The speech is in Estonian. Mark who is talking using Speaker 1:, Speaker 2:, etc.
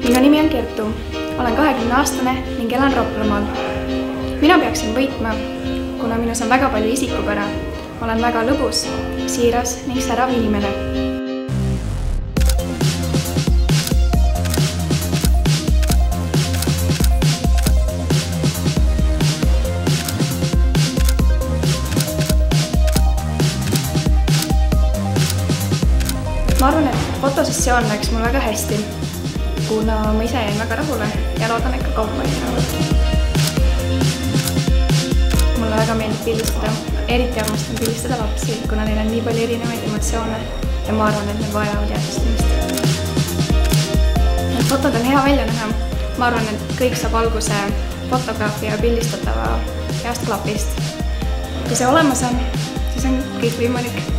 Speaker 1: Minu nimi on Kertu, olen 20-aastane ning elan Raplamaal. Mina peaksin võitma, kuna minus on väga palju isikupära. Olen väga lõbus, siiras ning särav inimene. Ma arvan, et fotosessioon läks mul väga hästi, kuna ma ise jäin väga rahule ja loodan, et ka kauppaid. Mulle väga meeldib pildistada, eriti armastan pildistada lapsi, kuna neil on nii palju erinevaid emotsioone ja ma arvan, et need vajavad jäädvustamist. Need fotod on hea välja näha. Ma arvan, et kõik saab alguse fotograafi ja pildistatava heast klapist. Kui see olemas on, siis on kõik võimalik.